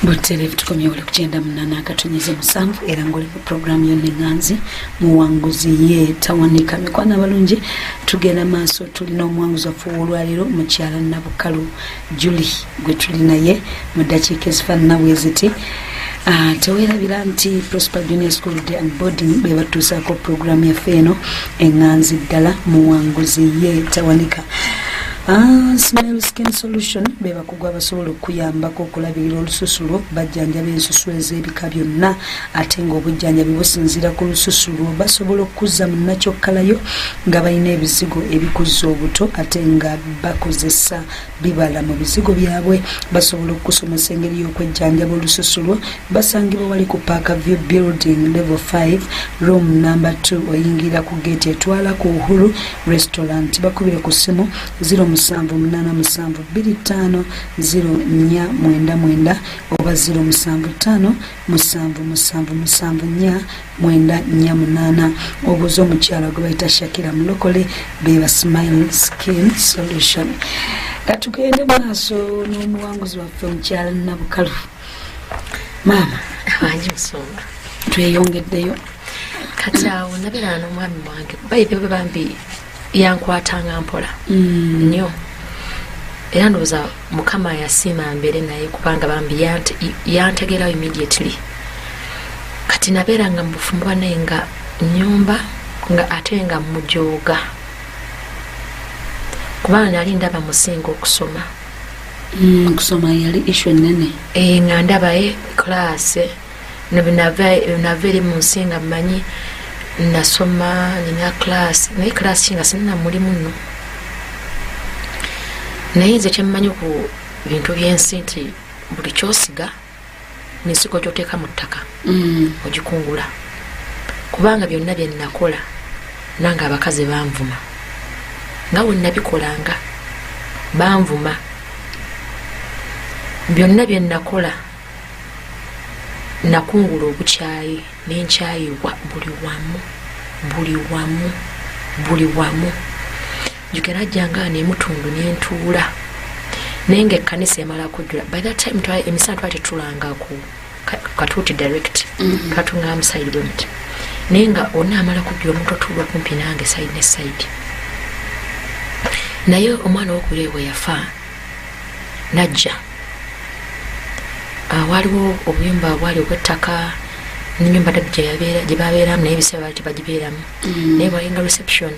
Buterevu tukomye wale kuchenda mnana akatonyeze musanvu era ngoli ku program yone nganzi muwanguzi ye tawanika mikwana balungi tugenda maaso tulina omwanguzi afuulwaliro mukyala Nabukalu Julie gwe tulina ye mu dakiika ezifaanana bweziti teweerabira nti Prosper Junior School Day and Boarding be batuusaako program yaffe eno enganzi ddala muwanguzi ye tawanika. Smile Skin Solution beba kugwa basobola okuyambako okulabirira olususu bajjanjaba ensusu ez'ebika byonna ate ng'obujjanjabi businziira ku lususu basobola okuzza mu nakyokkalayo nga balina ebizigo ebikuzza obuto ate nga bakozesa bibala mu bizigo byabwe basobola okusomesa engeri y'okwejjanjaba olususu basangibwa wali ku Parkview Building Level 5 Room number 2 oyingira ku gate etwala ku Uhuru Restaurant bakubire ku simu 0787250499 oba 0757777448 obuuza omukyala gwe bayita Shakira Mulokole beba Smile Skin Solution. Katugende maaso n'omuwanguzi waffe omukyala Nabukalu. Mama wanjisonga tweyongeddeyo kati awo nabera n'omwami wange bayibe bambi yankwatanga mpola nnyo era ndowooza Mukama yasiima mbere naye kubanga bambi yantegerawo immediately kati nabeera nga mbufumbwa naye nga nyumba nga ate nga mujooga kubanga nali ndaba musinga okusoma kusoma yali issue ennene nga ndaba class nava eri mu nsi nga mmanyi nasoma nina class naye class nga sinina mulimu nno naye nze kyemmanyi ku bintu by'ensi nti buli kyosiga n'ensiko gy'oteeka mu ttaka ogikungula kubanga byonna bye nnakola nange abakazi banvuma nga bwe nabikolanga banvuma byonna bye nnakola nakungula obukyayi n'enkyayibwa buli wamu jugerajjanga nemutundu nentuula naye nga ekkanisa emala kujjula by that time emisana twali tetulanga ku Katuuti direct twatunganga musayidi bwemuti naye nga onaamala kujjula omuntu otuulwa kumpi nange side ne side naye omwana wokubiri bwe yafa najja waliwo obuyumba bwali obw'ettaka n'ennyumba ddala gye babeeramu naye ebiseera baali tebagibeeramu naye bwalinga reception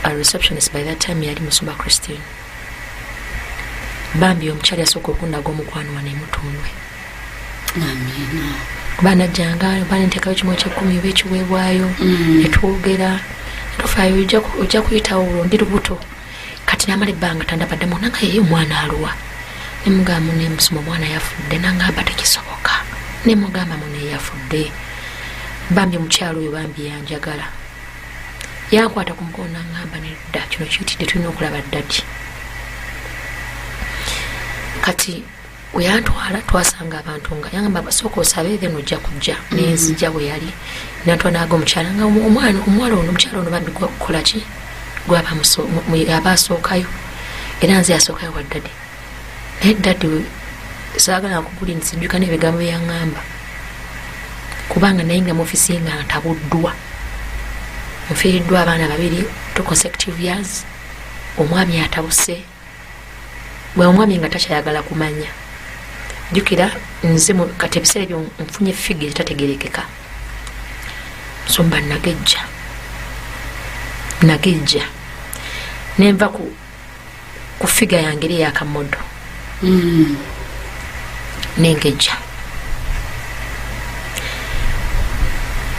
a receptionist by that time yali Musumba Christine bambi omukyali yasooka okundaga omukwano wa nemutundwe kuba najjanga bana nteekayo kimu ekyekumi oba ekiweebwayo netwogera tofaayo ojja kuyitawo olundi lubuto kati namala ebbanga tandabaddamu nanga yeyo omwana aluwa nemugamba nemusuma omwana yafudde nangamba tekisoboka nemugamba mune yafudde bambi omukyalo oyo bambi yanjagala yankwata ku mukono nangamba nedda kino kiyitidde tulina okulaba ddadi kati weyantwala twasanga abantu nga yangamba basooka osabe then ojja kujja nenzijja bwe yali nantwanaga omukyala nga omuwala ono omukyala ono bambi gwakukola ki aba asookayo era nze yasookayo wa ddadi naye ddadi saagala nkuguli nsinjuka n'ebigambo byeyaŋŋamba kubanga naye nga mu ofisi nga ntabuddwa nfiiriddwa abaana babiri 2 consecutive years omwami atabuse bwe omwami nga takyayagala kumanya jjukira nze kati ebiseera ebyo nfunye figa ezitategerekeka nsomba nagejja nenva ku figa yange eri eyakamodo nengejja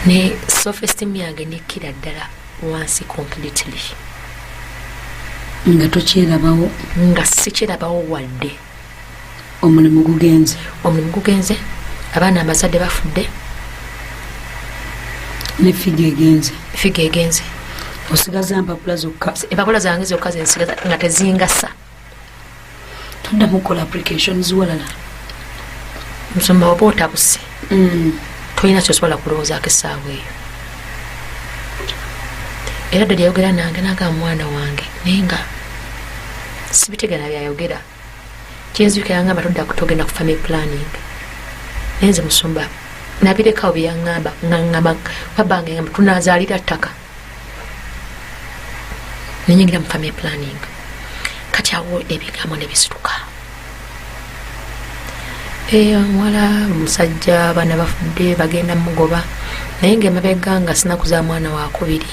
ne self-esteem yange nekkira ddala wansi completely nga tokyerabawo nga sikyerabawo wadde omulimu gugenze abaana abazadde bafudde ne figa egenze osigaza empapula zange zokka zensigaza nga tezingasa toddamu kola applications walala musomba oba otabuse tolina kyosobola kulowoozaako essaawa eyo era ddala yayogera nange nagamba mwana wange naye nga sibitegera byayogera kyenzuka yangamba todda kutogenda ku family planning nenze musumba nabirekawo byeyangamba ngamba babange ngamba tunazaalira ttaka nenyingira mu family planning kati awo ebigambo nebisituka omuwala omusajja abaana bafudde bagenda mugoba naye ngaemabega nga sinakuza mwana wakubiri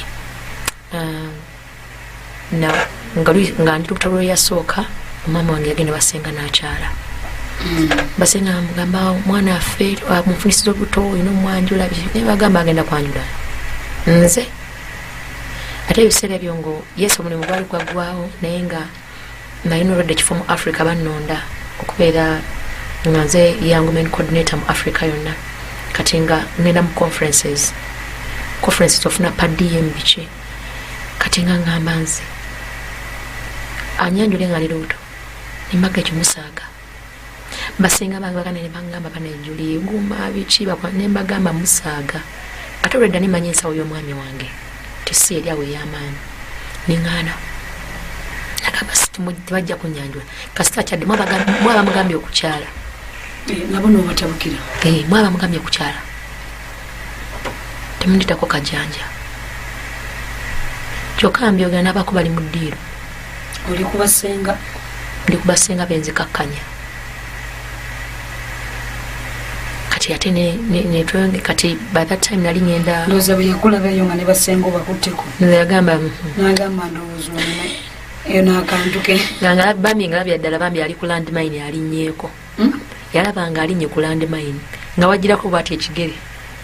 nga ndi lukutalo lweyasooka omama wange yagenda basenga nakyala basenga mugamba mwana affe mufunisiza olubuto olina omwanjula naye bagamba agenda kwanjula nze ate ebiseera ebyo ngo yesu omulimu gwali gwaggwawo naye nga nalina olwadde ekifo mu africa bannonda okubeera nga nze young men coordinator mu africa yonna kati nga ngenda mu conferences ofuna padm biki kati nga ngamba nze anyanjule nga ali lubuto nembaga ekyo musaaga basenga bange bagana nebagamba banejuli guma biki nembagamba musaaga ate olwedda nemanya ensawo y'omwami wange tesi eri awo ey'amaanyi neŋŋaana nagamba tebajja kunyanjula kasita kyadde mwaba mugambye okukyala nabo nobatabukira mwaba mugambye okukyala temunditako kajanja kyokka mbyogera n'abako bali mu ddiiro oli kubasenga benzikakkanya kati ate netwenge kati by that time nali ngenda ndoza byekulabeyo nga nebasenga obakutteko nagamba ndowooza eyo nakantu ke nga bambi nga labya ddala bambi ali ku landmine alinnyeeko yalaba nga alinnye ku landmine nga wagirako bwati ekigere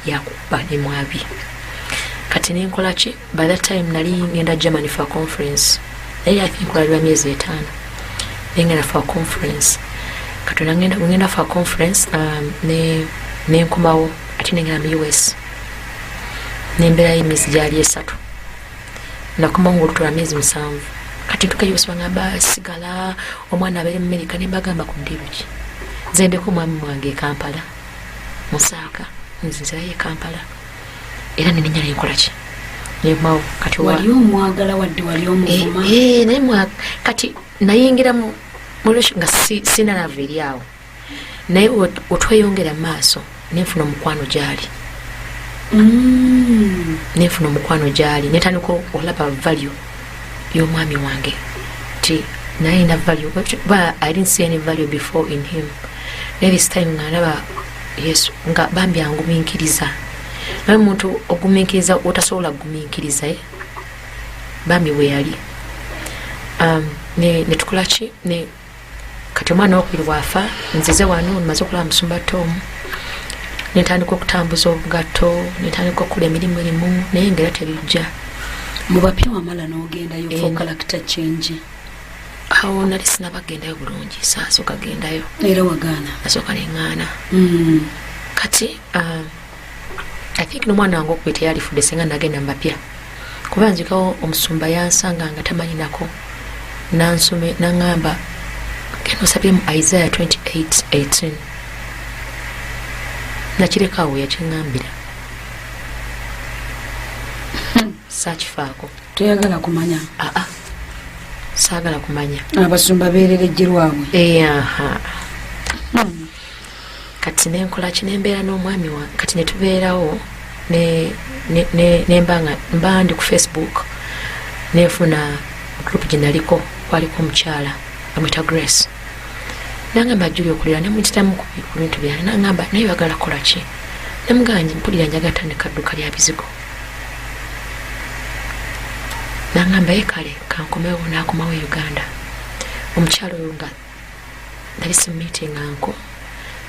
yakuba nemwabi kati nenkola ki by that time nali ngenda Germany for a conference naye I think kulabirwa myezi 5 nengenda for a conference kati ngenda for a conference nenkomawo ate nengenda mu US nembeerayo emyezi gyali 3 nakomawo ngaolutola myezi 7 kati ntuka US bangamba sigala omwana abeere mu America nembagamba ku ddiruki nzendeko omwami wange e Kampala musaaka nzinzirayo e Kampala era nenenyala enkolaki nemawo kati wali omwagala wadde wali omuvuma naye kati nayingira mu nga sinalava eri awo naye otweyongera maaso nenfuna omukwano gyali netandika olaba value y'omwami wange ti naye ina value but I didn't see any value before in him. This time ngalaba yesu nga bambi anguminkiriza naye omuntu oguminkiriza otasobola guminkiriza bambi we yali netukola ki kati omwana wokubiri waafa nzize wano nmaze okulaba musumba Tom netandika okutambuza obugatto netandika okula emirimu erimu naye ngera tebijja mubapya wamala n'ogendayo for character change awo nali sinabagendayo bulungi sasooka gendayo era wagaana asooka neŋŋaana kati I think n'omwana wange okubye teyalifudde senga nagenda mubapya kuba nzikawo omusumba yansanga nga tamanyi nako nansome naŋŋamba genda osabye mu Isaiah 28:18 nakirekawo yakiŋŋambira saakifaako toyagala kumanya saagala kumanya abasumba beererejjerwabwe kati nenkola kinembeera n'omwami wa kati netubeerawo mba ndi ku Facebook nefuna group gyenaliko kwaliko omukyala amwita Grace nangamba Julie okulira nemuyitiramu ku bintu byange nangamba naye bagala kola ki namuganje mpulira njagala tandika dduka lya bizigo nangamba kale kankomewo nakomawo Uganda omukyalo oyo nga nali si meeting anko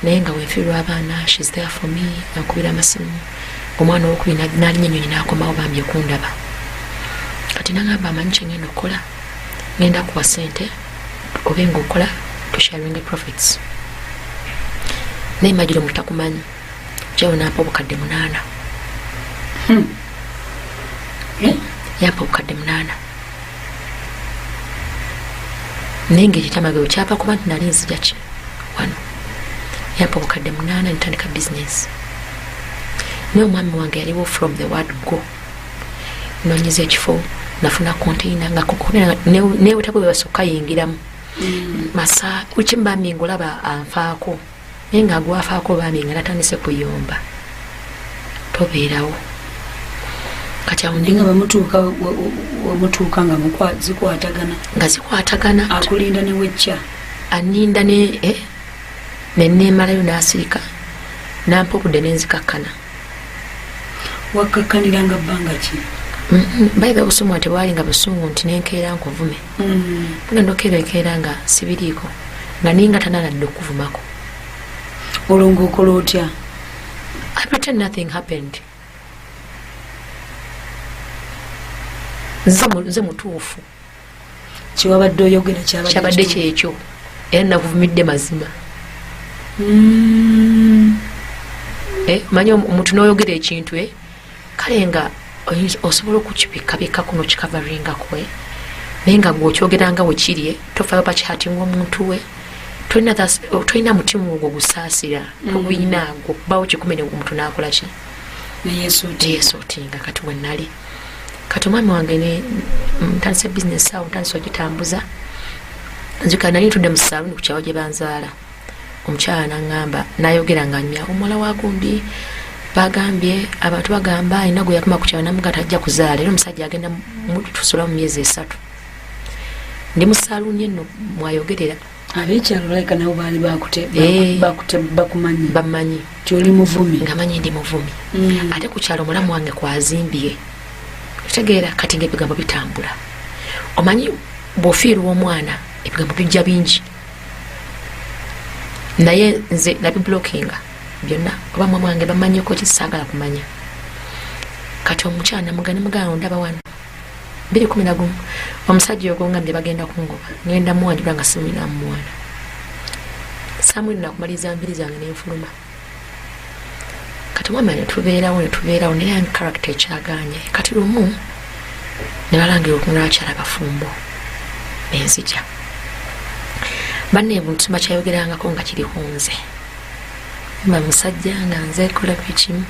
naye nga wenfiirwa abaana she's there for me nankubira amasimu omwana owokubiri nalinyenyonyi nakomawo bambye okundaba kati nangamba amanyi kyengenda okukola ngenda kuwa sente obe nga okola tusharinga profits naye majiro mutakumanyi jawo nampa obukadde 8 yampa obukadde 8 naye nga ekikyamagero kyapa kuba nti nali nzija ki wano yampa obukadde 8 ntandika business naye omwami wange yaliwo from the word go nonyiza ekifo nafuna container nga newe tabwe basooka yingiramu masa kuchimba ngolaba anfaako nenga gwafaako bami nga natandise kuyomba tobeerawo kati ndinga bamutuuka nga zikwatagana akulinda ne wecca aninda nenemalayo n'asirika nampokudde nenzikakkana wakkakkaniranga bbanga ki bayiba obusungu tebwali nga busungu nti nenkeera nkuvume mugenda okeera nga sibiriiko nga ninga tanaladde okuvumako olwo ng'okola otya? I pretend nothing happened. Nze mutuufu kiwabadde oyogera kyabadde kyekyo era nakuvumidde mazima. Manyi omuntu n'oyogera ekintu kale nga osobola okukipikabika kuno kikavaringako naye nga gweokyogera nga wekiri tofayo pakihatinga omuntu we tolina mutima ogwo gusaasira toguyinaagwo okubawo kikumene omuntu n'akola ki neyesootinga kati wenali kati omwami wange ntandise bizinesi awo ntandise ogitambuza nzika nali ntudde mu saluni ku kyawo gye banzaala omukyala naŋŋamba nayogera nga nnya omuwala wa gundi bagambye abantu bagamba alina gwe yakuma ku kyawo namuga tajja kuzaala era omusajja agenda tusula mu myezi 3 ndi mu saluni eno mwayogerera abekyalo like nabo baali bakumanyi bamanyi tyoli muvumi nga manyi ndi muvumi ate ku kyalo mulamu wange kwazimbye tegeera kati ng'ebigambo bitambula omanyi bw'ofiirwa omwana ebigambo bijja bingi naye nze nabiblokinga byonna oba mwamu wange bamanyeko kisaagala kumanya kati omukyala namugana ndaba wano 2011 omusajja ogongambye bagenda kungoba ngenda muwanjula nga simulina mumwana samwiri nakumaliza mbiri zange nenfuluma kati omwami netubeerawo naye ani karakita ekyaganye kati lumu ne balangira okumula bakyala bafumbo nenzija banne ebuntu bakyayogerangako nga kiriho nze mba musajja nga nze kola bikimu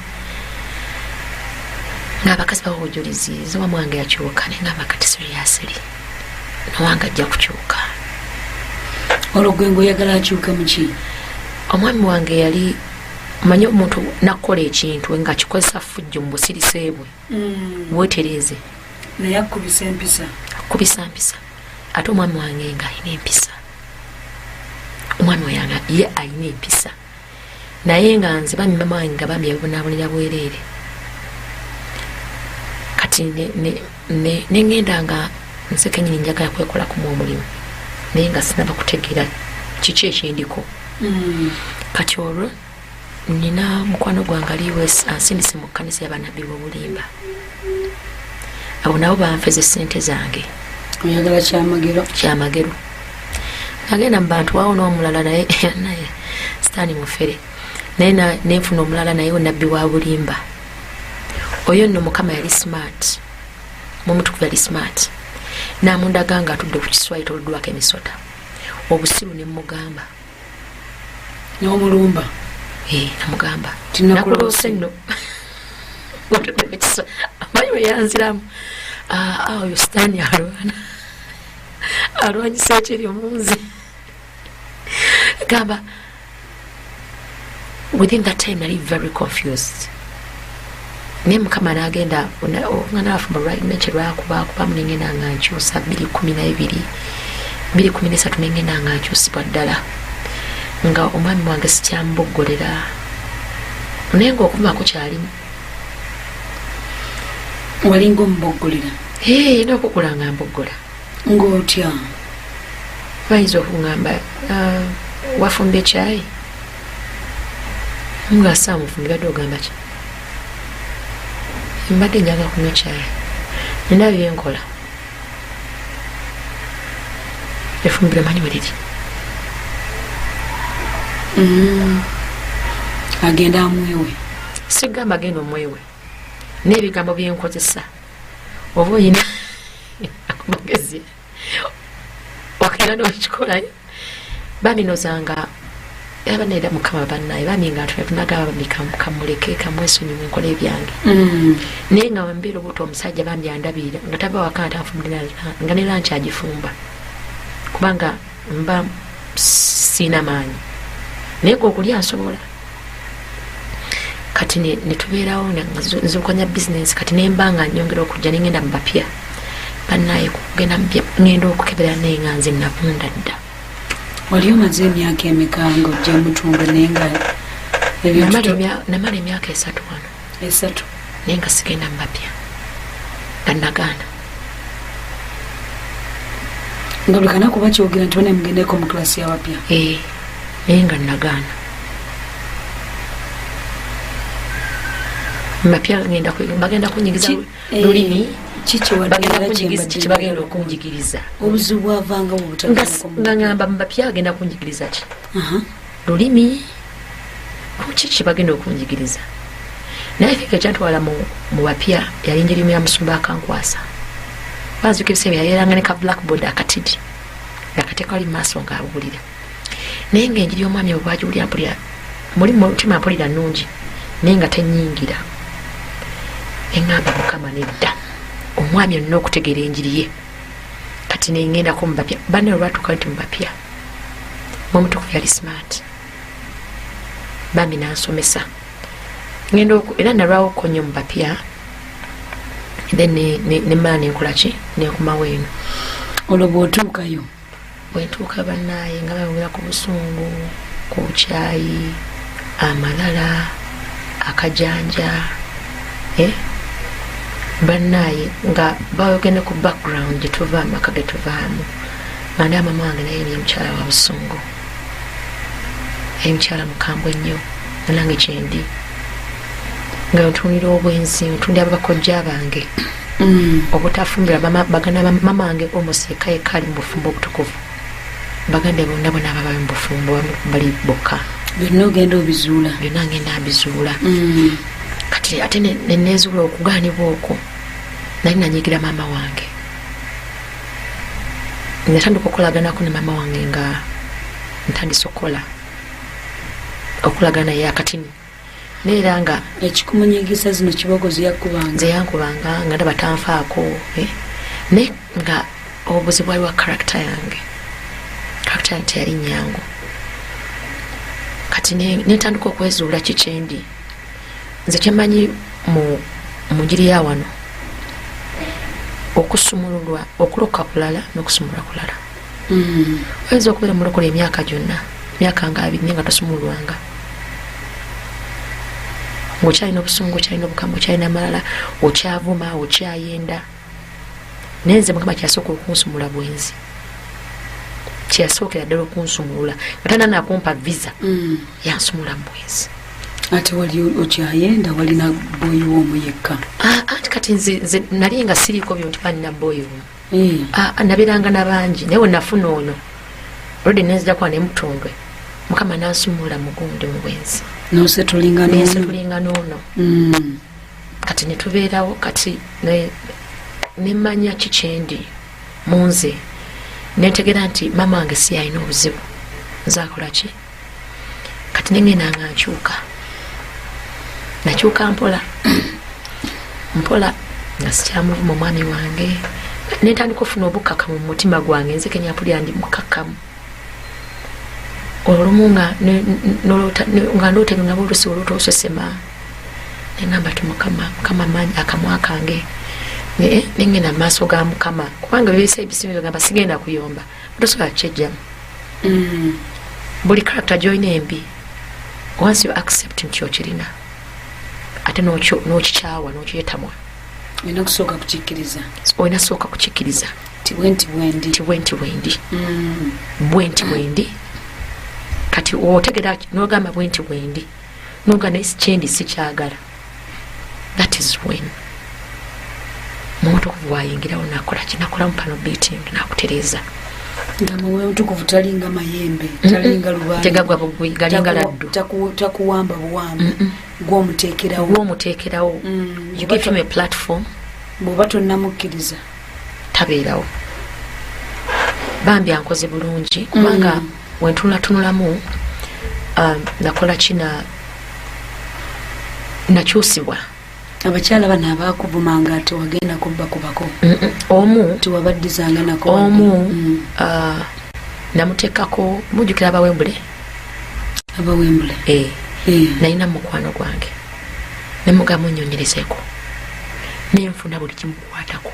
ng'abakazi bawojuliziza oba mwange yakyuka naye ngamba kati siriyasiri nowange ajja kukyuka olwo gwe ngoyagala akyuka muki omwami wange yali manyi omuntu nakola ekintu nga kikozesa fujjo mu busirisi bwe weetereeze naye akubisa empisa ate omwami wange nga alina empisa omwami wange ye alina empisa naye nga nze bami mama wange nga bami yabibonaabonera bwereere kati nengenda nga nze kenyini njagala kwekola kumu omulimu naye nga sinaba kutegeera kiki ekindiko kati olwo nina mukwano gwange aliwe ansindise mu kkanisa y'abanabbi b'obulimba abo nabo banfeze sente zange oyagala kyamagero nagenda mu bantu waawo n'omulala naye sitaani mufere naye nenfuna omulala naye nabbi wa bulimba oyo nno mukama yali smart mumutukuvu yali smart namundaga nga atudde ku kiswahili toluddwako emisota obusiru nemugamba n'omulumba namugamba nakulose nno amanyi we yanziramu oyo sitaani alwanyisa ekiri munze gamba within that time nali very confused naye mukama nagenda omwana wafumba lwalime lwakubakubamu nengenda nga nkyusa 2013 nengenda nga nkyusibwa ddala nga omwami wange sikyamboggolera naye nga okuvumako kyalimu walinga omuboggolera nokukula nga mboggola ng'otya bayinza okungamba wafumba ekyayi nga saamufumbi badde ogamba ki mbadde njaga kunywa kyayi nina byenkola efumbiro manyi weriri agenda amwewe sigamba agenda omwewe n'ebigambo byenkozesa oba oyina amagezi wakera nokikolayo baminozanga abaneera mukama bannaye baminga tunagaba kamuleke kamwesonyimu enkola ebyange naye nga wembeera obuto omusajja bambyandabira nga tava wakana tanfumulira nga ne lanki agifumba kubanga mba sina maanyi naye okulya nsobola kati netubeerawo nzukanya bizinesi kati nembanga nyongera okujja nengenda mubapya bannaye kugenda ngenda okukebera naye nga nze navunda dda. Wali omaze emyaka emeka nga ojja mutunga naye nga namala emyaka 3 wano 3 naye nga sigenda mubapya nga nagaana nga buli kana kuba kyogera nti bane mugendeko mu klasi y'abapya naye nga nagaana mubapya bagenda kunyigiza lulimi kibagenda okunjigiriza obuzibu bwavanga nga ngamba mubapya agenda kunjigiriza ki lulimi kuki kibagenda okunjigiriza naye fika ekyantwala mu bapya yali njirimu ya musumba akankwasa bazuka ebiseera yayeranga ne ka blackboard akatidi akateeka ali maaso ng'awulira naye ng'enjiri y'omwami bwe bwagiwulira mpulira muli mutima mpulira nnungi naye nga tenyingira eŋŋamba mukama nedda omwami olina okutegeera enjiri ye kati nengendako mubapya banne olwatuuka nti mubapya mwomutukufu yali smart bambi nansomesa ngenda era nalwawo okonyo mubapya then nemala nenkolaki nenkumawo eno olwo bw'otuukayo bwentuuka bannaye nga bayongera ku busungu ku kyayi amalala akajanja bannaye nga bayogende ku background gyetuvaamu aka getuvaamu nga ndi amama wange naye ni mukyala wa busungu ye mukyala mukambwe nnyo nange kyendi nga ntunira obwenzi ntundira bakojja bange obutafumbira baganda mama wange omuseka ekali mu bufumbo obutukuvu baganda bonna bona ababayo mu bufumbo bali bokka byonna ogenda obizuula byonna ngenda abizuula kati ate nenezuula okugaanibwa okwo nali nanyigira mama wange natandika okukolaganako ne mama wange nga ntandise okulagana ye akatini neera nga ekikumunyigisa zino kibogozi yakubanga nze yankubanga nga ndaba tanfaako naye nga obuzibu waliwo karakita yange teyali nyangu kati netandika okwezuula kikyendi nze kyemanyi mu njiri ya wano okusumululwa okuloka kulala n'okusumulwa kulala oyinza okubeera mulokola emyaka gyonna emyaka nga 2 nga tosumulwanga ng'okyalina obusungu okyalina obukambwe okyalina amalala okyavuma okyayenda naye nze mukama kyasooka okunsumula bwenzi kyasookera ddala okunsumulula nga tana nakumpa visa yansumula bwenzi ate wali okyayenda walina boyi w'omu yekka anti kati nze nali nga siriiko byo nti banina boyi omu nabeeranga nabangi naye wenafuna ono olwedde nenzija kuba nemutondwe mukama nansumula mugundi mu bwenzi nosetulinga n'ono kati netubeerawo kati nemanya kikyendi mu nze nentegera nti mama wange si alina obuzibu nzakola ki kati nengendanga nakyuka mpola nga sikyamuvuma omwami wange netandika ofuna obukakamu mu mutima gwange nze kenyapulira ndi mukakamu olumu nga ndootega nga bolusi olwota osesema nengamba ti mukama manyi akamwa kange nengenda mu maaso ga mukama kubanga bibisa ebisinga gamba sigenda kuyomba otosobola kyejjamu buli karakita gyolina embi once you accept nti okirina ate n'okikyawa n'okyetamwa olina kusooka kukikkiriza olina sooka kukikkiriza ti bwenti bwendi kati otegera n'ogamba bwenti bwendi n'ogamba kyendi sikyagala that is when mutukuvu wayingirawo nakola mpano beating nakutereza nga muwe mutukuvu talinga mayembe talinga galinga laddu takuwamba buwambi gw'omuteekerawo you give him a platform bw'oba tonnamukkiriza tabeerawo bambi ankoze bulungi kubanga wentunulatunulamu nakola kina nakyusibwa abakyala bano abakuvumanga ati wagenda kubbakubako omu tiwabaddizanga nako omu namutekako mujukira abawembule nalina mukwano gwange nemugamba onyonyerezeko nenfuna buli kimukwatako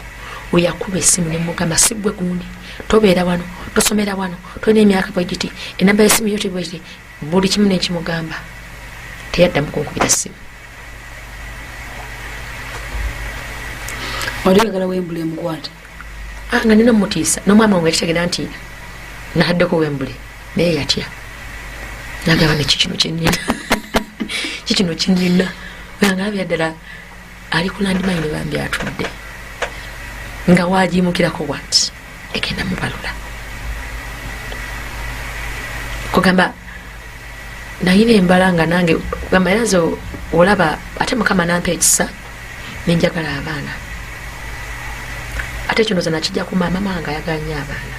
weyakuba essimu nemugamba sigwe gundi tobeera wano tosomera wano tolina emyaka bwegiti enamba yessimu yo tibwegiti buli kimu nekimugamba teyaddamu kunkubira ssimu. oliyagala wembule mukwata nga nina mutiisa nomwami wange yakitegera nti nahaddeko wembule naye yatya nagamba nekikino kyenina kikino kinina weyanga labira ddala ali kulandimanyi ne bambi atudde nga wagimukirako wati egenda mubalula kugamba nayina embala nga nange gamba yazo olaba ate mukama nampa ekisa nenjagala abaana ate kino nakijja ku maama mange ayaganya abaana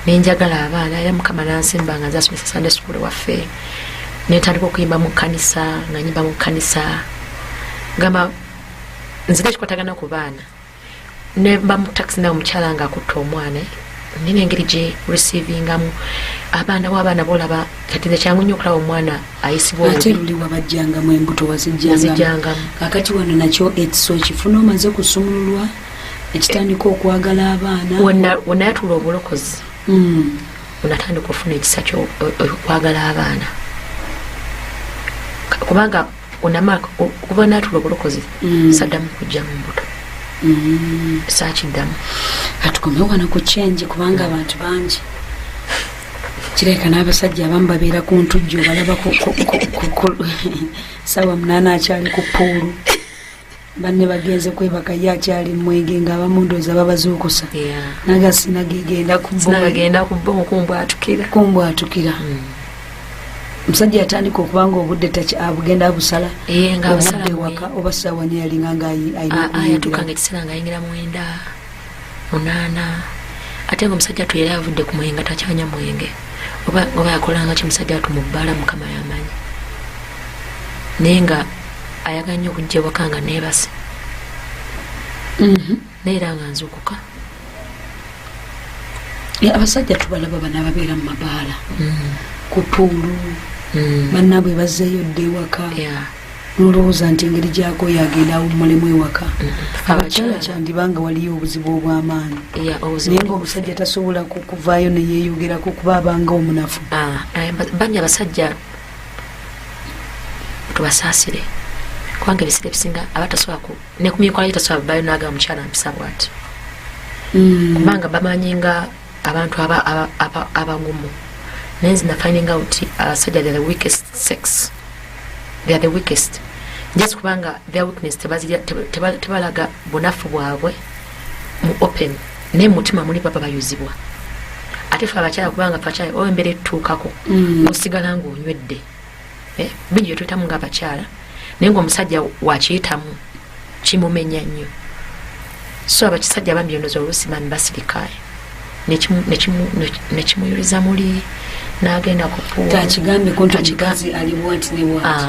nenjagala abaana era mukama nansimba nga nzasomesa Sunday school waffe netandika okuyimba mu kkanisa nga nyimba mu kkanisa gamba nzira ekikwatagana ku baana nemba mu taxi nawe omukyala nga akutta omwana nina engeri gye receivingamu abaana w'abaana bolaba kati nze kyangu nnyo okulaba omwana ayisibwa ate luli wabajjangamu embuto wazijjangamu kakati wano nakyo ekiso kifuna omaze kusumululwa ekitandika okwagala abaana wonna yatula obulokozi onatandika ofuna ekisa kyokwagala abaana kubanga onamaka kuba natula obulokozi saddamu kujja mu mbuto sakiddamu atukomewana ku kyenji kubanga abantu bangi kireka n'abasajja abamu babeera ku ntujjo balaba sawa 8 akyali ku puulu banne bagenze kwebaka ye akyali mwenge ng'abamu ndooza babazuukusa nagasina gegenda kumbwatukira omusajja yatandika okubanga obudde abugenda abusala obudde waka oba ssaawa ne yalinga ngaayatukanga ekiseera ngaayingira 9 8 ate nga omusajja tu yali avudde ku mwenge takyanya mwenge oba yakolanga kimusajja atu mu bbaala mukama yamanyi naye nga ayagala nnyo okujja ewaka nga neebase naye era nga nzuukuka abasajja tubalaba bana ababeera mu mabaala ku puulu bannaabwe bazzeeyo dde ewaka nolowooza nti engeri gyako yagenda awummulemu ewaka abakyala kyandibanga waliyo obuzibu obw'amaanyi naye ngaomusajja tasobola kuvaayo neyeeyogerako kuba abanga omunafu banya abasajja tubasaasire kubanga ebiseera ebisinga abatasobola ne ku mikola gitasobola babayo naga omukyala mpisa bwati kubanga bamanyi nga abantu abagumu naye finding out abasajja they are the weakest sex, they are the weakest just kubanga their weakness tebalaga bunafu bwabwe mu open naye mutima muli baba bayuzibwa ate fe abakyala kubanga fakyala oyo embere etuukako osigala ng'onywedde bingi byetuyitamu ng'abakyala naye ng'omusajja wakiyitamu kimumenya nnyo so abakisajja bambi yonoza oluusi bami basirikaayo nekimuyuliza muli n'agenda kupuutakigambeko nti omukazi aliwati newati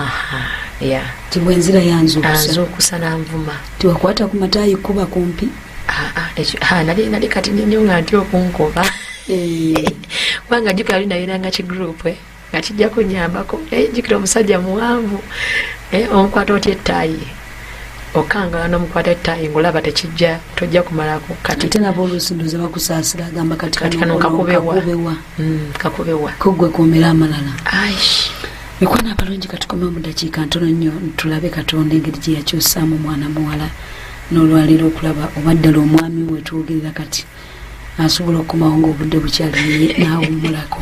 tibwenzira yanzuukusa nanvuma tiwakwata ku mataayi kuba kumpi nali kati nnyo nga nti okunkoba kubanga jjukira linayiranga kigroup nga kijja kunyambako jjukira omusajja muwanvu omukwata otya ettaayi okangala n'omukwata ettaayi ng'olaba tekijja tojja kumalako kati ate nabo oluusi ndooza bakusaasira agamba kati kano kakubewa kuggwe kuumira amalala mikwana abalungi katukomeo mu dakiika ntono nnyo tulabe Katonda engeri gye yakyusaamu mwana muwala n'olwaliro okulaba obaddala omwami we twogerera kati asobola okukomawo ng'obudde bukyali naye naawummulako